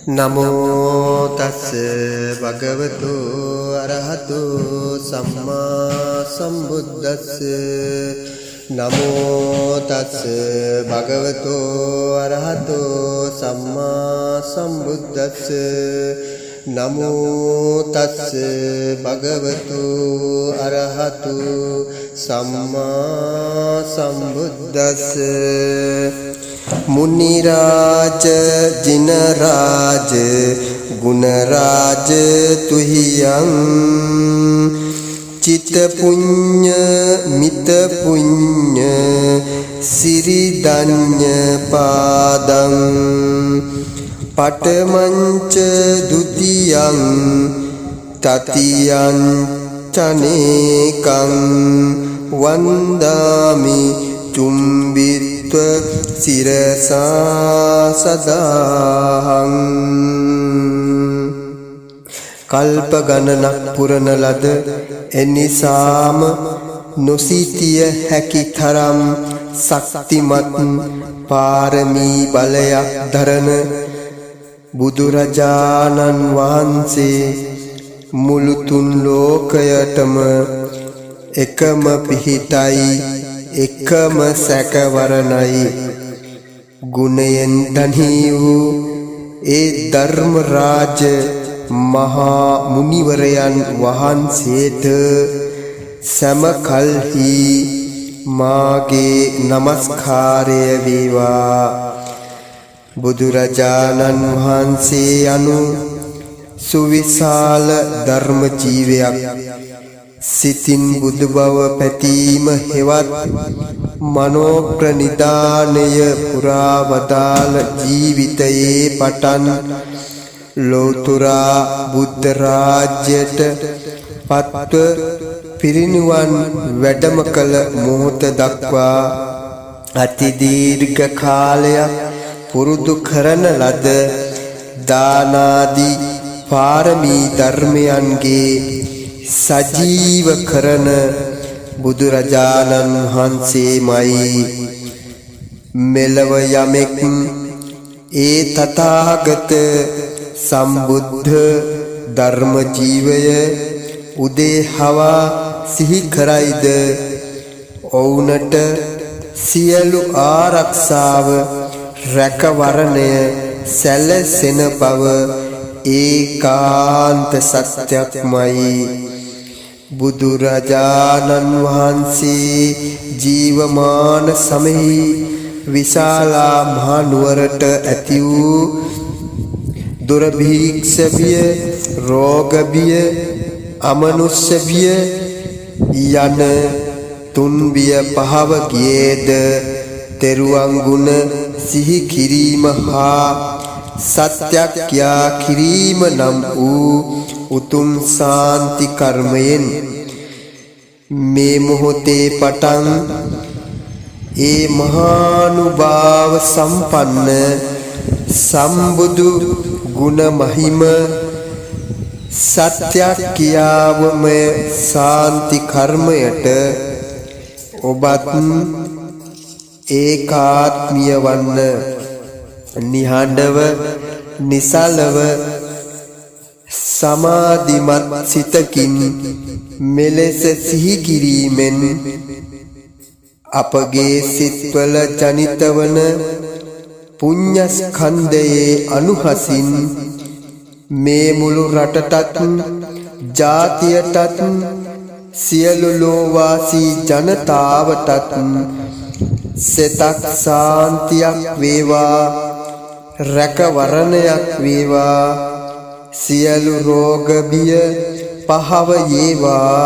නමෝ තස් භගවතු අරහතු සම්මා සම්බුද්දස්ස නමෝ තස් භගවතු අරහතු සම්මා සම්බුද්දස්ස නමෝ තස් භගවතු අරහතු සම්මා සම්බුද්දස්ස मुनिराज जिनराज गुणराज तुहियं चित पुण्य मित पुण्य सिरिधन्य पादं पटमंच द्वितीयं तृतीयं चनेकं वंदामि चुंबित्व सिरसा सदाहं कल्प गणनක් පුරන ලද එනිසාම නොසිතිය හැකි තරම් ශක්තිමත් පාරමී බලයක් දරන බුදුරජාණන් වහන්සේ මුළු තුන් ලෝකයටම එකම පිහිටයි එකම සැකවරණයි ගුණයෙන් ධනී වූ ඒ ධර්ම රාජ මහා මුනිවරයන් වහන්සේට සමකල්හි මාගේ නමස්කාරය වේවා. බුදුරජාණන් වහන්සේ යනු සුවිශාල ධර්ම ජීවයක්. සිතින් බුදු බව පැතීම හෙවත් මනෝ ප්‍රනිධානය පුරා වදාළ ජීවිතයේ පටන් ලෝතුරා බුද්ධ රාජ්‍යයට පත්ව පිරිනිවන් වැඩම කළ මොහොත දක්වා අති දීර්ඝ කාලයක් පුරුදු කරන ලද දානාදී පාරමී ධර්මයන්ගේ සජීව කරන බුදුරජාණන් වහන්සේමයි. මෙලව යමෙක් ඒ තථාගත සම්බුද්ධ ධර්ම ජීවය උදේ හවා සිහි කරයිද ඔවුන්ට සියලු ආරක්ෂාව රැකවරණය සැලසෙන බව ඒකාන්ත සත්‍යක්මයි. බුදුරජාණන් වහන්සේ ජීවමාන සමෙහි විශාලා මහනුවරට ඇති වූ දුර්භික්ෂ බිය, රෝග බිය, අමනුෂ්‍ය බිය යන තුන් බිය පහව ගියේද තෙරුවන් ගුණ සිහි කිරීම හා සත්‍යක්‍යා කිරීම නම් වූ උතුම් සාන්ති කර්මයෙන් මේ මොහොතේ පටන් ඒ මහානුභාව සම්පන්න සම්බුදු ගුණ මහිම සත්‍යක්‍යාවමය සාන්ති කර්මයට ඔබත් ඒකාත්මීය වන්න නිහඬව නිසලව සමාධිමත් සිතකින් මෙලෙස සිහි කිරීමෙන් අපගේ සිත්වල ජනිත වන පුඤ්ඤස්කන්ධයේ අනුහසින් මේ මුළු රටටත් ජාතියටත් සියලු ලෝවාසී ජනතාවටත් සෙතක් සාන්තියක් වේවා, රැකවරණයක් වේවා, සියලු රෝග බිය පහව යේවා,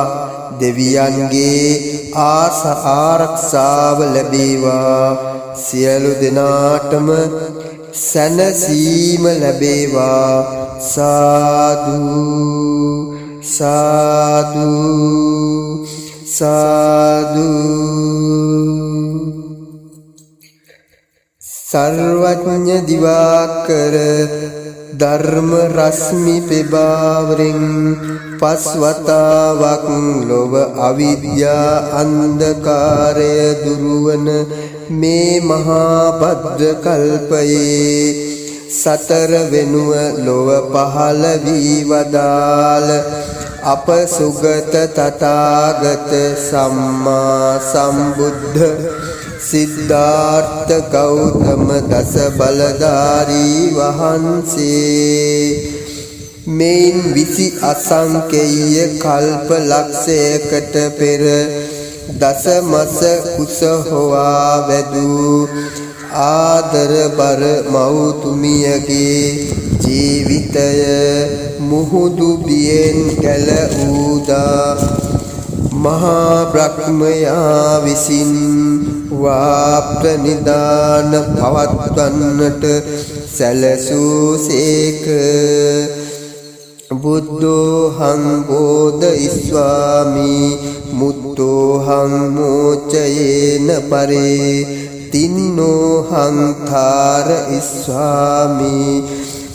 දෙවියන්ගේ ආරක්ෂාව ලැබේවා, සියලු දෙනාටම සැනසීම ලැබේවා. සාදු සාදු සාදු. सर्वज्ञ दिवाकर धर्म रश्मि पिबावरिं पस्वतावक लोभ अविद्या अंधकारय दुर्वन मे महाभद्र कल्पये සතර වෙනුව ලොව පහළ වී වදාළ අප සුගත තථාගත සම්මා සම්බුද්ධ සිද්ධාර්ථ ගෞතම දස බලධාරී වහන්සේ මේන් විසි අසංකේය කල්ප ලක්ෂයකට පෙර දසමස කුස හොවා වැදූ ආදර බර මෞතුමියගේ ජීවිතය මුහුදු බියෙන් ගැලවූදා මහා බ්‍රහ්මයා විසින් වාප්ත නිදාන පවත්වන්නට සැලසූසේක. බුද්ධෝහං බෝධිස්වාමි මුත්තෝහං මෝචයේන පරේ තින්නෝහං ථාරයිස්වාමි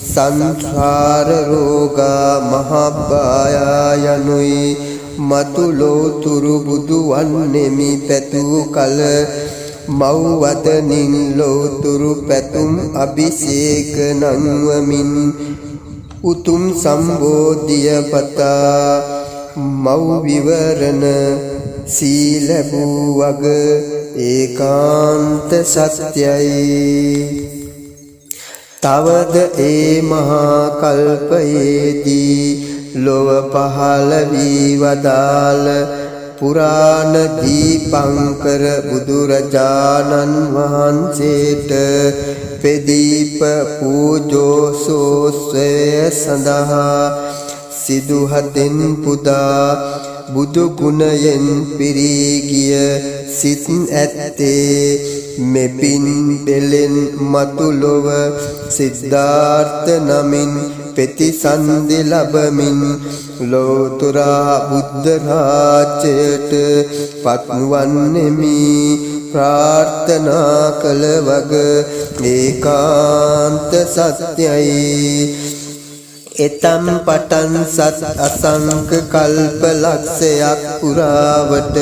සංසාර රෝගා මහබ්බායා යනුයි මතුලෝතුරු බුදු වන්නෙමි පැtuu කල මව්වදනින් ලෝතුරු පැතුම් අභිෂේක නංවමින් උතුම් සම්බෝධිය පතා මව් විවරණ සීල වූ වග ඒකාන්ත සත්‍යයි. තවද ඒ මහා කල්පයේදී ලොව පහළ වී වදාළ පුරාණ දීපංකර බුදුරජාණන් වහන්සේට පෙදීප පූජෝසෝස්වය සඳහා සිදුහතෙන් පුදා බුදු ගුණයෙන් පිරී ගිය සිත් ඇත්තේ මෙපින් පෙළෙන් මතුලොව සිද්ධාර්ථ නමින් ප්‍රතිසන්දි ලැබමින් ලෝතුරා බුද්ධ රාජ්‍යයට පත්වන්නෙමි ප්‍රාර්ථනා කළ වග ඒකාන්ත සත්‍යයි. එතම් පටන් සත් අසංක කල්ප ලක්ෂයක් පුරාවට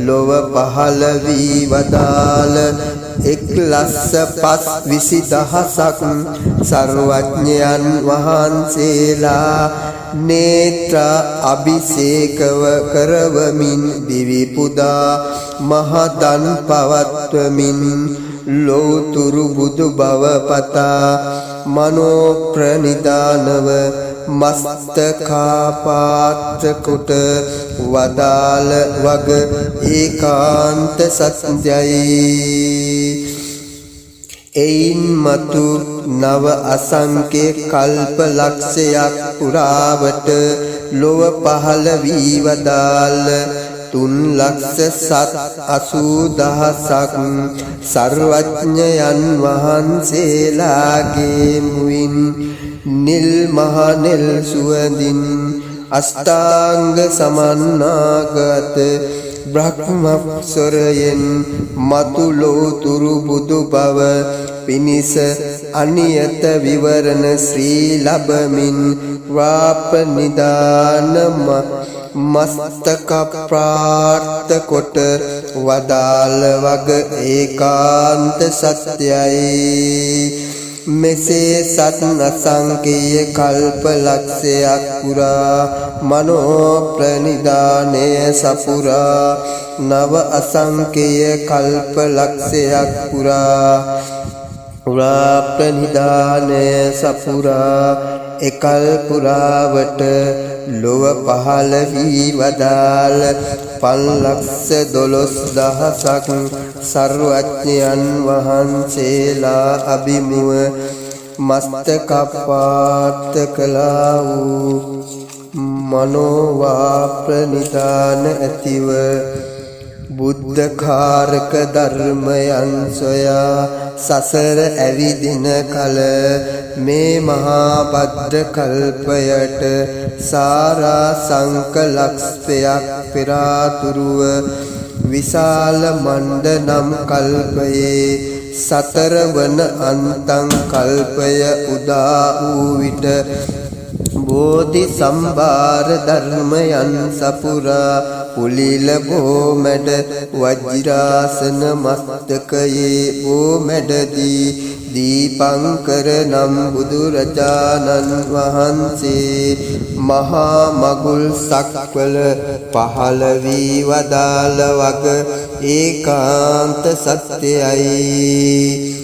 ලොව පහළ වී වදාළ 1,05,000ක් සර්වඥයන් වහන්සේලා නේත්‍ර අභිෂේකව කරවමින් දිවි පුදා මහදන් පවත්වමින් ලෝතුරු බුදු බව පතා මනෝ ප්‍රනිදානව මස්තකාපාත්‍ර කොට වදාළ වග ඒකාන්ත සත්‍යයි. එයින් මතු නව අසංකේ කල්ප ලක්ෂයක් පුරාවට ලොව පහළ වී වදාළ 3,80,000ක් සර්වඥයන් වහන්සේලාගේ මුවින් නිල් මහනෙල් සුවඳින් අෂ්ටාංග සමන්නාගත බ්‍රහ්මස්වරයෙන් මතුලෝතුරු බුදු බව පිනිස අනියත විවරණ ශ්‍රී ලබමින් වාප නිදාන මස්තක ප්‍රාර්ථ කොට වදාළ වග ඒකාන්ත සත්‍යයි. මෙසේ සත් අසංකේය කල්ප ලක්ෂයක් පුරා මනෝ ප්‍රනිදානය සපුරා නව අසංකේය කල්ප ලක්ෂයක් පුරා ප්‍රනිදානය සපුරා එකල් පුරාවට ලොව පහළ වී වදාළ 5,12,000ක් සර්වඥයන් වහන්සේලා අභිමුව මස්තකපාත කළා වූ මනෝවා ප්‍රනිදාන ඇතිව බුද්ධකාරක ධර්මයන් සොයා සසර ඇවිදින කල මේ මහා භද්‍ර කල්පයට සාරා සංකලක්ෂයක් පෙරාතුරුව විශාල මණ්ඩ නම් කල්පයේ සතරවන අන්තං කල්පය උදා වූ විට බෝධි සම්භාර ධර්මයන් සපුරා පුලිල බෝමැඩ වජිරාසන මස්තකයේ බෝමැඩදී දීපංකර නම් බුදුරජාණන් වහන්සේ මහා මගුල් සක්වල පහළ වී වදාළ වග ඒකාන්ත සත්‍යයි.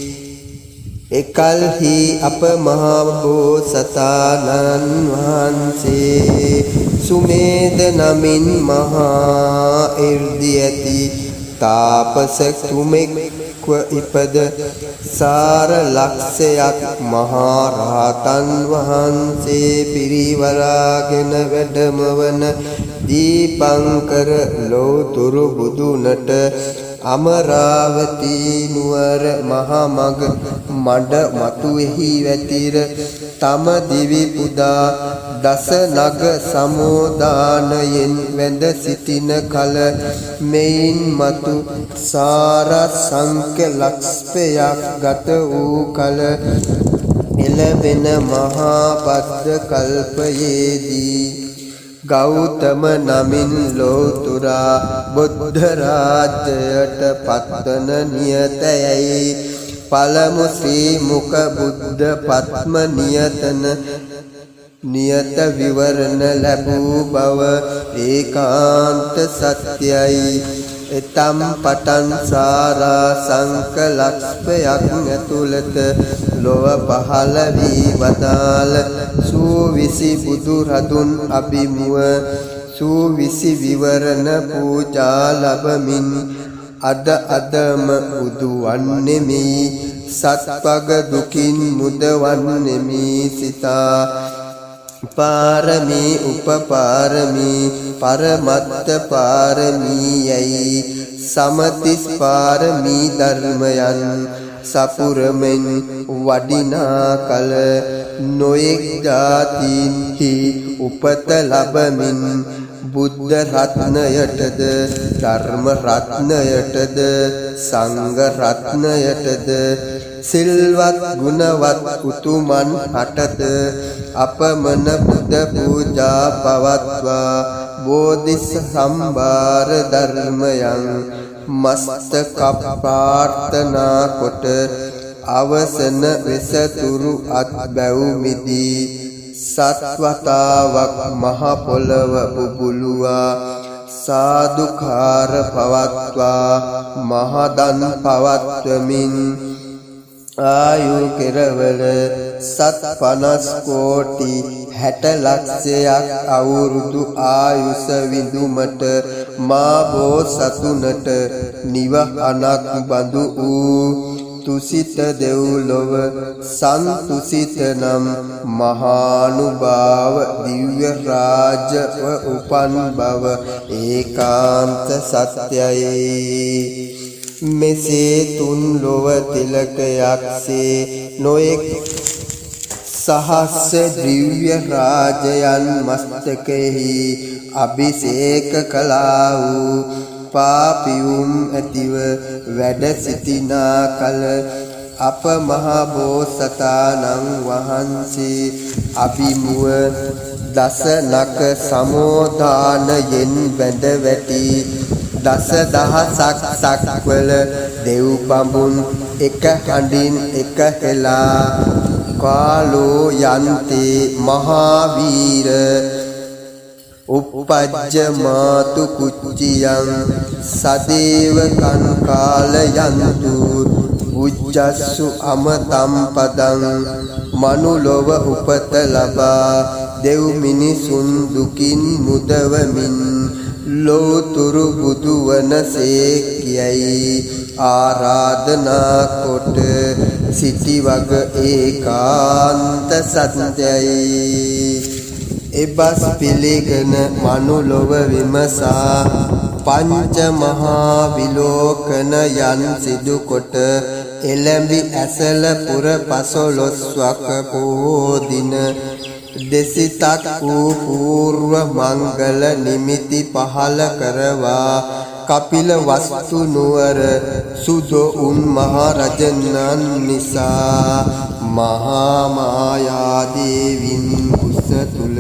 එකල්හි අප මහා බෝසතාණන් වහන්සේ සුමේද නමින් මහා එර්දි ඇති තාපස තුමෙක්ව ඉපද සාර ලක්ෂයක් මහා රහතන් වහන්සේ පිරිවරාගෙන වැඩමවන දීපංකර ලෝතුරු බුදුනට අමරාවතී නුවර මහා මග මඩ මතුෙහි වැතිර තම දිවි පුදා දස නග සමෝදානයෙන් වැඳ සිටින කල මෙයින් මතු සාර සංඛ්‍ය ලක්ෂයක් ගත වූ කල එළවෙන මහා බද්ද කල්පයේදී ගෞතම නමින් ලෝතුරා බුද්ධ රාජ්‍යයට පත්වන නියතයයි පළමු ශ්‍රී මුඛ බුද්ධ පත්ම නියත විවරණ ලැබූ බව ඒකාන්ත සත්‍යයි. එතම් පටන් සාරා සංඛ ලක්ෂයක් ඇතුළත ලොව පහළ වී වදාළ සූවිසි බුදු රදුන් අභිමුව සූවිසි විවරණ පූජා ලබමින් අදම බුදු වන්නෙමි සත්වග දුකින් මුදවන්නෙමි සිතා පාරමී උපපාරමී පරමත්ත පාරමී යයි සමතිස් පාරමී ධර්මයන් සපුරමෙන් වඩිනා කල නොයෙක් ජාතීන්හි උපත ලබමින් බුද්ධ රත්නයටද ධර්ම රත්නයටද සංඝ රත්නයටද සිල්වත් ගුණවත් උතුමන් හටද අපමණ බුද්ධ පූජා පවත්වා බෝධිස් සම්භාර ධර්මයන් මස්තක ප්‍රාර්ථනා කොට අවසන වෙසතුරු අත්බැව් මිදී සත්වතාවක් මහ පොළව බුබුලුවා සාදුකාර පවත්වා මහදන් පවත්වමින් ආයු කෙරවල 50 කෝටි 60 ලක්ෂයක් අවුරුදු ආයුෂ විඳුමට මා බෝසතුනට නිවහනක් බඳු වූ තුසිත දෙව්ලොව සන්තුසිත නම් මහානුභාව දිව්‍ය රාජව උපන් බව ඒකාන්ත සත්‍යයි. මෙසේ තුන් ලොව තිලකයක්සේ නොයෙක් සහස්ස දිව්‍ය රාජයන් මස්තකෙහි අභිෂේක කළා වූ පාපියුම් ඇතිව වැඩ සිටිනා කල අප මහ බෝසතාණන් වහන්සේ අභිමුව දස නක සමෝදානයෙන් වැඳ වැටි දස දහසක් සක්වල දෙව් බඹුන් එක හඬින් එක හෙලා කාලෝ යන්තේ මහාවීර උපපජ්ජ මාතු කුච්චියං සදේව කංකාල යන්තු උජ්ජස්සු අමතම් පදං මනුලොව උපත ලබා දෙව් මිනිසුන් දුකින් මුදවමින් ලෝතුරු බුදුවන සේක්යයි ආරාධනා කොට සිටි වග ඒකාන්ත සත්‍යයි. එබස් පිළිගෙන මනුලොව විමසා පංච මහා විලෝකන යන් සිදු කොට එළඹි ඇසල පුර 15ක පොහෝ දින දෙසිතක් වූ పూర్ව මංගල නිමිති පහල කරවා කපිල වස්තු නුවර සුදොඋන් මහ රජනන් නිසා මහා මායා දේවින් කුස තුල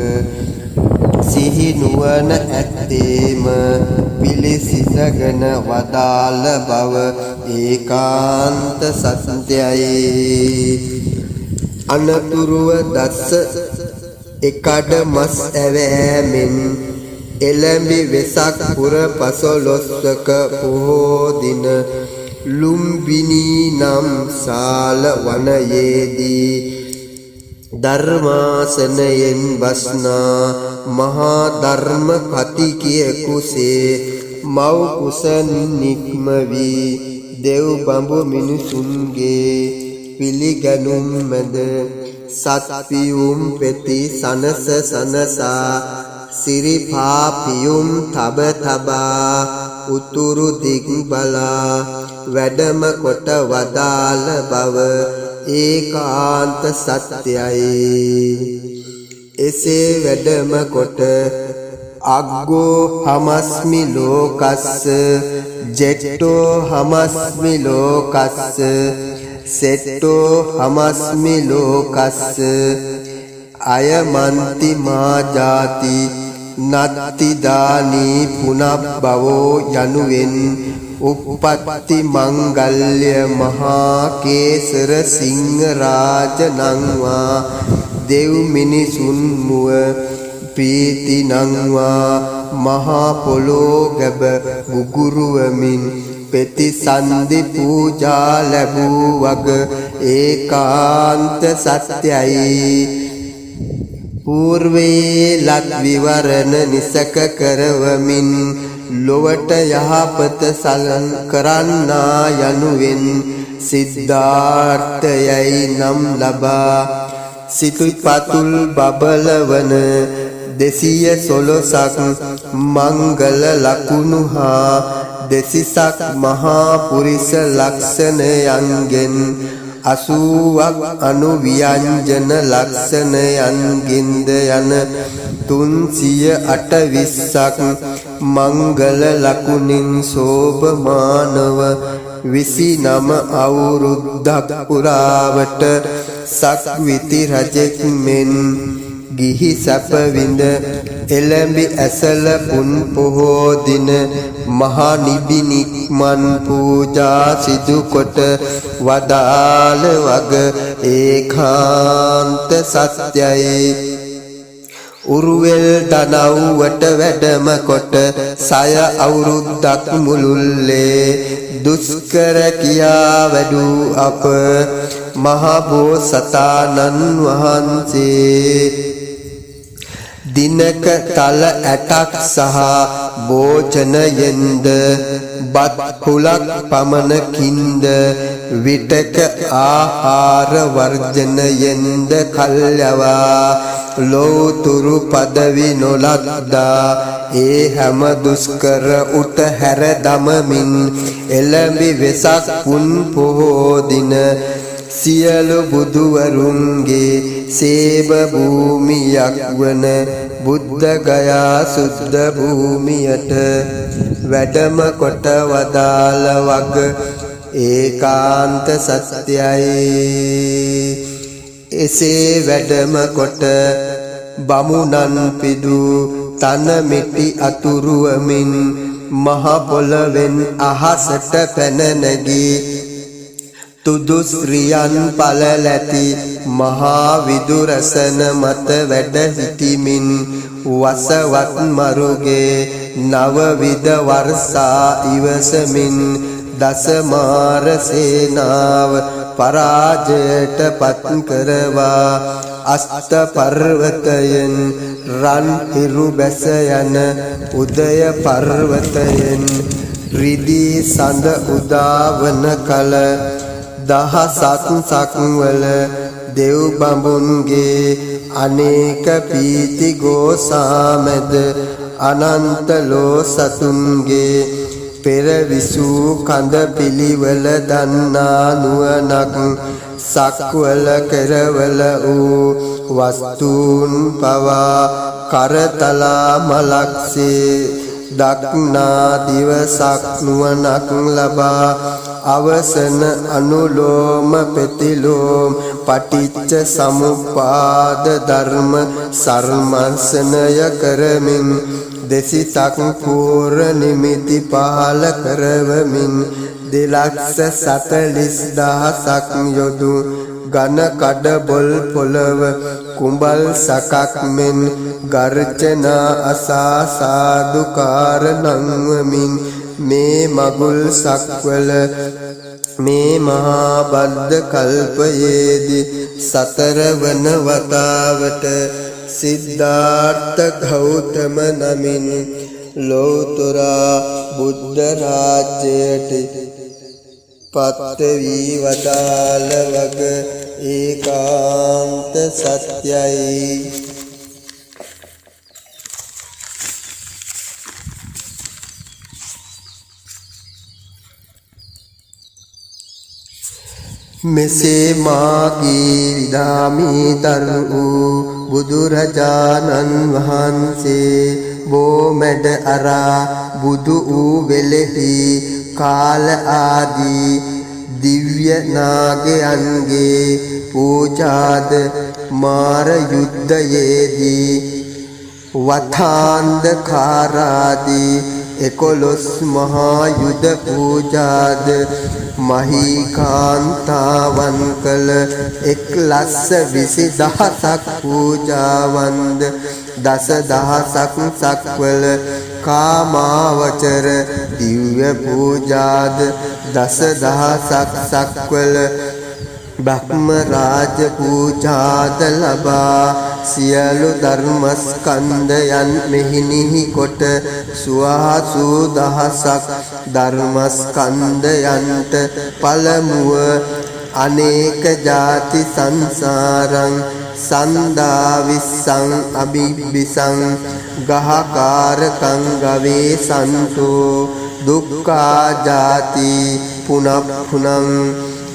සිහි නුවණ ඇත්තේම පිළිසිඳගෙන වදාළ බව ඒකාන්ත සත්‍යයි. අනතුරුව දස එකඩ මස් ඇවෑමෙන් එළඹි වෙසක් පුර පසළොස්වක පොහෝ දින ලුම්බිනී නම් සාල වනයේදී ධර්මාසනයෙන් බස්නා මහා ධර්ම කතිකයෙකුසේ මව් කුසන් නික්ම වී දෙව් බඹ මිනිසුන්ගේ පිළිගැනුම් මැද සත්පියුම් පෙති සනස සනසා සිරිපා පියුම් තබ තබා උතුරු දිග් බලා වැඩම කොට වදාළ බව ඒකාන්ත සත්‍යයි. එසේ වැඩම කොට අග්ගෝ හමස්මි ලෝකස්ස ජෙට්ටෝ හමස්මි ලෝකස්ස සෙට්ටෝ හමස්මි ලෝකස්ස අයමන්ති මා ජාති නත්ති දානී පුනබ්බවෝ යනුවෙන් උප්පත්ති මංගල්‍ය මහා කේසර සිංහ රාජ නංවා දෙව් මිනිසුන් මුව ප්‍රීති නංවා මහා පොළෝ ගැබ බුගුරුවමින් ප්‍රතිසන්දි පූජා ලැබූ වග ඒකාන්ත සත්‍යයි. పూర్වේ ලත් විවරණ නිසක කරවමින් ලොවට යහපත සලන් කරන්නා යනුවෙන් සිද්ධාර්ථයයි නම් ලබා සිතුපතුල් බබලවන 216ක් මංගල ලකුණු හා 200ක් මහා පුරිස ලක්ෂණයන්ගෙන් 80ක් අනුව්‍යංජන ලක්ෂණයන්ගින්ද යන 328ක් මංගල ලකුණින් සෝභමානව 29 අවුරුද්දක් පුරාවට සක්විති රජෙක් මෙන් ගිහි සැප විඳ එළඹි ඇසල පුන් පොහෝ දින මහා නිබිනික්මන් පූජා සිදු කොට වදාළ වග ඒකාන්ත සත්‍යයි. උරුවෙල් දනව්වට වැඩම කොට සය අවුරුද්දක් මුළුල්ලේ දුෂ්කර කියා වැඩූ අප මහ බෝසතාණන් වහන්සේ දිනක තල 8ක් සහ භෝජනයෙන්ද බත් හුලක් පමණකින්ද විටක ආහාර වර්ජනයෙන්ද කල්යවා ලෝතුරු පදවි නොලද්දා ඒ හැම දුෂ්කර උට හැර දමමින් එළඹි වෙසක් පුන් පොහෝ දින සියලු බුදුවරුන්ගේ සේව භූමියක් වන බුද්ධ ගයා සුද්ධ භූමියට වැඩම කොට වදාළ වග ඒකාන්ත සත්‍යයි. එසේ වැඩම කොට බමුණන් පිදු තන මිටි අතුරුවමින් මහ පොළවෙන් අහසට පැන නැගී තුදුස්රියන් පළලැති මහා විදුරසන මත වැඩ සිටිමින් වසවත් මරුගේ නවවිධ වර්ෂා ඉවසමින් දසමාර සේනාව පරාජයට පත් කරවා අස්ත පර්වතයෙන් රන් හිරු බැස යන උදය පර්වතයෙන් රිදී සඳ උදාවන කල දහසක් සක්වල දෙව් බඹුන්ගේ අනේක පීති ගෝසාමෙද අනන්ත ලෝ සතුන්ගේ පෙර විසූ කඳ පිළිවෙල දන්නා නුවණක් සක්වල කෙරවල වූ වස්තුන් පවා කරතලා මලක්සේ දක්නා දිවසක් නුවණක් ලබා අවසන අනුලෝම ප්‍රතිලෝම පටිච්ච සමුප්පාද ධර්ම සර්මර්ශනය කරමින් දෙසිතක් පූර්ව නිමිති පහල කරවමින් 2,40,000ක් යොදු ඝන කඩ බොල් පොළව කුඹල් සකක් මෙන් ගර්ජනා අසා සාදුකාර නංවමින් මේ මගුල් සක්වල මේ මහා බද්ද කල්පයේදී සතරවන වතාවට සිද්ධාර්ථ ගෞතම නමින් ලෝතුරා බුද්ධ රාජ්‍යයට පත් වී වදාළ වග ඒකාන්ත සත්‍යයි. මෙසේ මාගේ විදාමී දරු වූ බුදුරජාණන් වහන්සේ බෝමැඩ අරා බුදු වූ වෙලෙහි කාල ආදී දිව්‍ය නාගයන්ගේ පූජාද මාර යුද්ධයේදී වතාන්දකාරාදී 11 මහා යුද පූජාද මහී කාන්තාවන් කළ 1,20,000ක් පූජාවන්ද 10,000ක් සක්වල කාමාවචර දිව්‍ය පූජාද 10,000ක් සක්වල බ්‍රහ්ම රාජ පූජාද ලබා සියලු ධර්මස්කන්ධයන් මෙහිණිහි කොට සුවහසූ දහසක් ධර්මස්කන්ධයන්ට පළමුව අනේක ජාති සංසාරං සන්දාවිස්සං අබිබ්බිසං ගහකාරකං ගවේ සන්තෝ දුක්ඛා ජාති පුනප්පුනං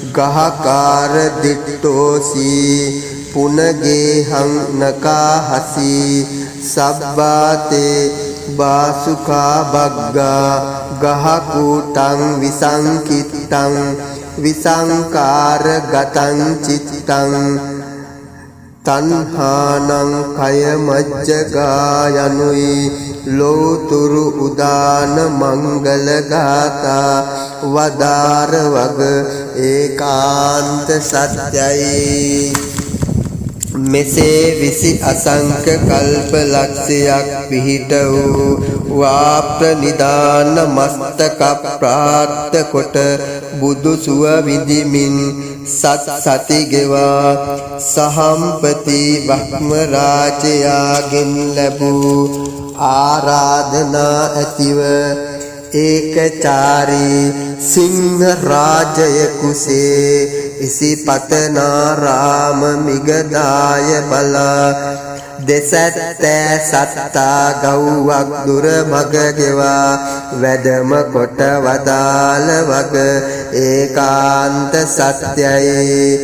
ගහකාර දිට්ඨෝසි පුනගේහං නකාහසි සබ්බාතේ බාසුකා බග්ගා ගහකූටං විසංකිත්තං විසංකාර ගතං චිත්තං තණ්හානං කය මජ්ජගා යනුයි ලෝතුරු උදාන මංගල ගාථා වදාර වග ඒකාන්ත සත්‍යයි. මෙසේ 20 අසංක කල්ප ලක්ෂයක් පිහිට වූ වාප්‍රනිදාන මස්තක ප්‍රාප්ත කොට බුදු සුව විඳිමින් සති ගෙවා සහම්පති බ්‍රහ්ම රාජයාගෙන් ලැබූ ආරාධනා ඇතිව ඒකචාරී සිංහ රාජයෙකුසේ ඉසිපතනාරාම මිගදාය බලා දෙසැත්තෑ සත්තා ගව්වක් දුර මග ගෙවා වැඩම කොට වදාළ වග ඒකාන්ත සත්‍යයි.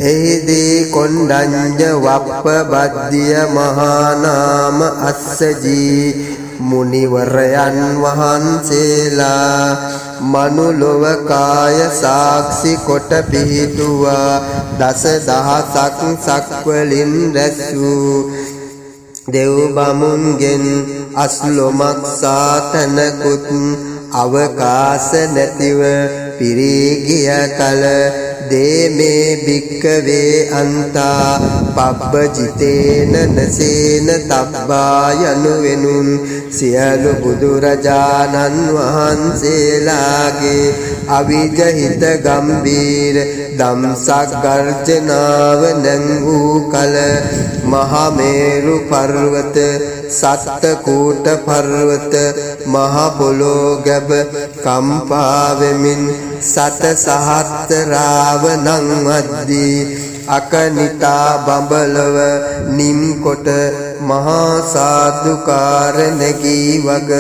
එහිදී කොණ්ඩඤ්ඤ වප්ප බද්ධිය මහා නාම අස්සජී මුනිවරයන් වහන්සේලා මනුලොව කාය සාක්ෂි කොට පිහිටුවා 10,000ක් සක්වලින් රැස් වූ දෙව් බමුන්ගෙන් අස්ලොමක් සාතනකුත් අවකාශ නැතිව පිරී ගිය කල දේමේ භික්කවේ අන්තා පබ්බජිතේන නසේන තබ්බා යනුවෙනුන් සියලු බුදුරජාණන් වහන්සේලාගේ අවිජහිත ගම්බීර දම්සක් ගර්ජනාව නැංගූ කල මහමේරු පර්වත සත්කූට පර්වත මහ පොළොව ගැබ කම්පා වෙමින් සත සහස්තරාව නං වද්දී අකනිතා බඹලව නිම් කොට මහා සාදුකාර නැගී වග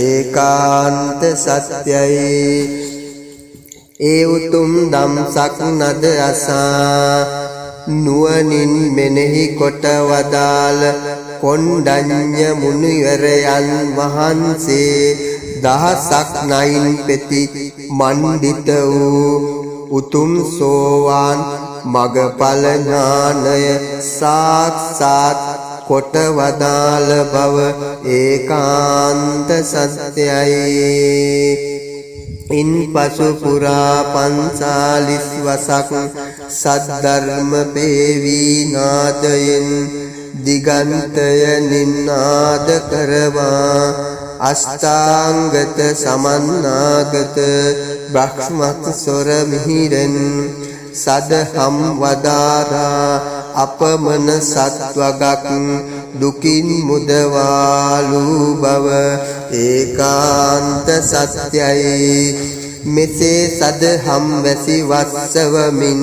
ඒකාන්ත සත්‍යයි. ඒ උතුම් දම්සක් නද අසා නුවණින් මෙනෙහි කොට වදාළ කොණ්ඩඤ්ඤ මුනිවරයන් වහන්සේ දහසක් නයින් පෙති මණ්ඩිත වූ උතුම් සෝවාන් මගඵල ඥානය සාක්ෂාත් කොට වදාළ බව ඒකාන්ත සත්‍යයි. ඉන්පසු පුරා 45 වසක් සද්ධර්ම පේවී නාදයෙන් දිගන්තය නින්නාද කරවා අෂ්ටාංගත සමන්නාගත බ්‍රහ්මස්වර මිහිරෙන් සදහම් වදාරා අපමණ සත්වගක් දුකින් මුදවාලු බව ඒකාන්ත සත්‍යයි. මෙසේ සදහම් වැසි වස්සවමින්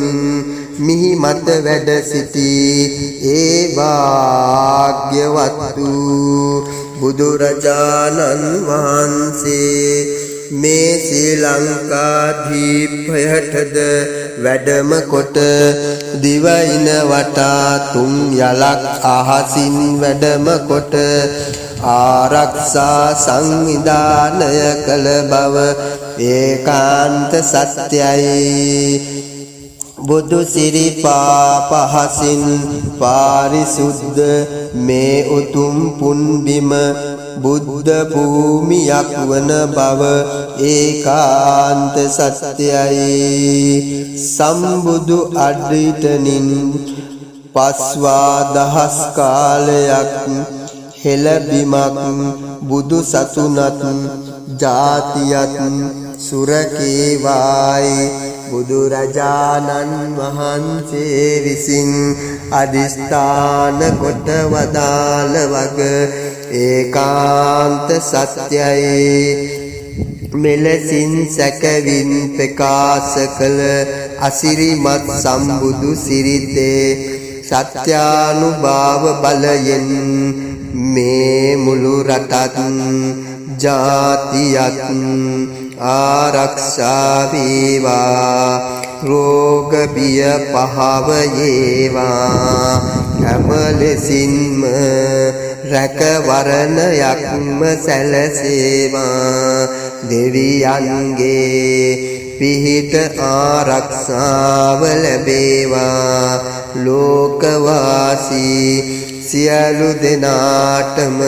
මිහි මත වැඩ සිටි ඒ වාග්යවත් වූ බුදුරජාණන් වහන්සේ මේ ශ්‍රී ලංකාධිපයටද වැඩම කොට දිවයින වටා තුන් යලක් අහසින් වැඩම කොට ආරක්ෂා සංවිධානය කළ බව ඒකාන්ත සත්‍යයි. බුදු සිරිපා පහසින් පාරිසුද්ධ මේ උතුම් පුන්බිම බුද්ධ භූමියක් වන බව ඒකාන්ත සත්‍යයි. සම්බුදු අඩිටනින් පස්වා දහස් කාලයක් හෙළබිමක් බුදු සසුනත් ජාතියත් සුරකේවායි බුදුරජාණන් වහන්සේ විසින් අදිස්ථාන කොට වදාළ වග ඒකාන්ත සත්‍යයි. මෙලෙසින් සැකවින් ප්‍රකාශ කළ අසිරිමත් සම්බුදු සිරිතේ සත්‍යානුභාව බලයෙන් මේ මුළු රටත් ජාතියත් ආරක්ෂා වේවා. රෝග බිය පහව වේවා. හැම ලෙසින්ම රැකවරණයක්ම සැලසේවා. දෙවියන්ගේ පිහිට ආරක්ෂාව ලැබේවා. ලෝකවාසී සියලු දෙනාටම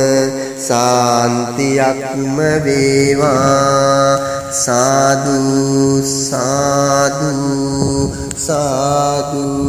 සාන්තියක්ම වේවා. සාදු සාදු සාදු.